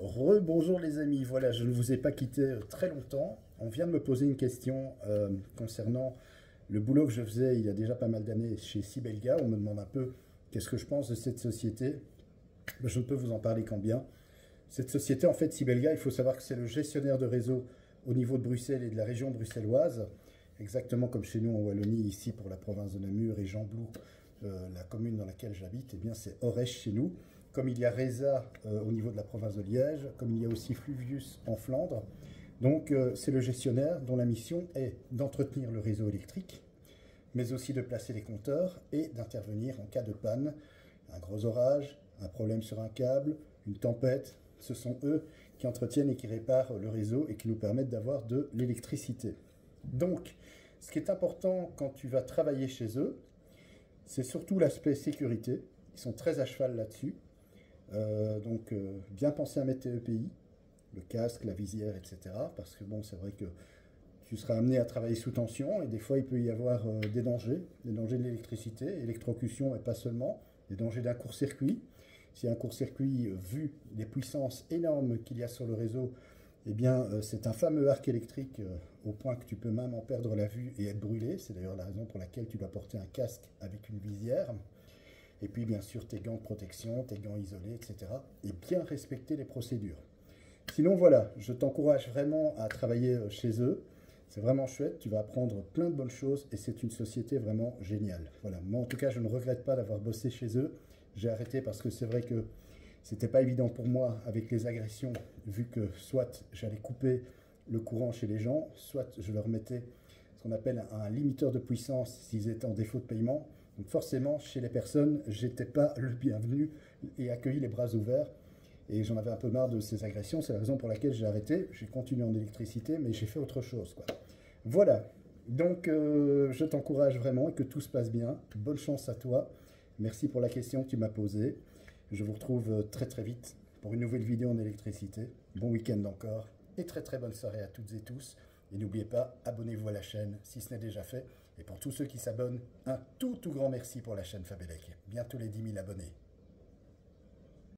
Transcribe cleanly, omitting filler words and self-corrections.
Rebonjour les amis, voilà, je ne vous ai pas quitté très longtemps. On vient de me poser une question concernant le boulot que je faisais il y a déjà pas mal d'années chez Sibelga. On me demande un peu qu'est-ce que je pense de cette société. Je ne peux vous en parler qu'en bien. Cette société, en fait, Sibelga, il faut savoir que c'est le gestionnaire de réseau au niveau de Bruxelles et de la région bruxelloise, exactement comme chez nous en Wallonie, ici pour la province de Namur et Gembloux, la commune dans laquelle j'habite, eh bien c'est Orèche chez nous. Comme il y a Reza au niveau de la province de Liège, comme il y a aussi Fluvius en Flandre. Donc c'est le gestionnaire dont la mission est d'entretenir le réseau électrique, mais aussi de placer les compteurs et d'intervenir en cas de panne, un gros orage, un problème sur un câble, une tempête. Ce sont eux qui entretiennent et qui réparent le réseau et qui nous permettent d'avoir de l'électricité. Donc, ce qui est important quand tu vas travailler chez eux, c'est surtout l'aspect sécurité. Ils sont très à cheval là-dessus. Bien penser à mettre tes EPI, le casque, la visière, etc. Parce que bon, c'est vrai que tu seras amené à travailler sous tension et des fois il peut y avoir des dangers de l'électricité, électrocution et pas seulement, des dangers d'un court-circuit. Si un court-circuit, vu les puissances énormes qu'il y a sur le réseau, eh bien c'est un fameux arc électrique au point que tu peux même en perdre la vue et être brûlé. C'est d'ailleurs la raison pour laquelle tu dois porter un casque avec une visière. Et puis bien sûr tes gants de protection, tes gants isolés, etc. Et bien respecter les procédures. Sinon voilà, je t'encourage vraiment à travailler chez eux. C'est vraiment chouette, tu vas apprendre plein de bonnes choses et c'est une société vraiment géniale. Voilà, moi en tout cas je ne regrette pas d'avoir bossé chez eux. J'ai arrêté parce que c'est vrai que c'était pas évident pour moi avec les agressions, vu que soit j'allais couper le courant chez les gens, soit je leur mettais ce qu'on appelle un limiteur de puissance s'ils étaient en défaut de paiement. Donc forcément, chez les personnes, j'étais pas le bienvenu et accueilli les bras ouverts. Et j'en avais un peu marre de ces agressions. C'est la raison pour laquelle j'ai arrêté. J'ai continué en électricité, mais j'ai fait autre chose, quoi. Voilà. Donc, je t'encourage vraiment et que tout se passe bien. Bonne chance à toi. Merci pour la question que tu m'as posée. Je vous retrouve très très vite pour une nouvelle vidéo en électricité. Bon week-end encore et très très bonne soirée à toutes et tous. Et n'oubliez pas, abonnez-vous à la chaîne si ce n'est déjà fait. Et pour tous ceux qui s'abonnent, un tout grand merci pour la chaîne Fabelec. Bientôt les 10 000 abonnés.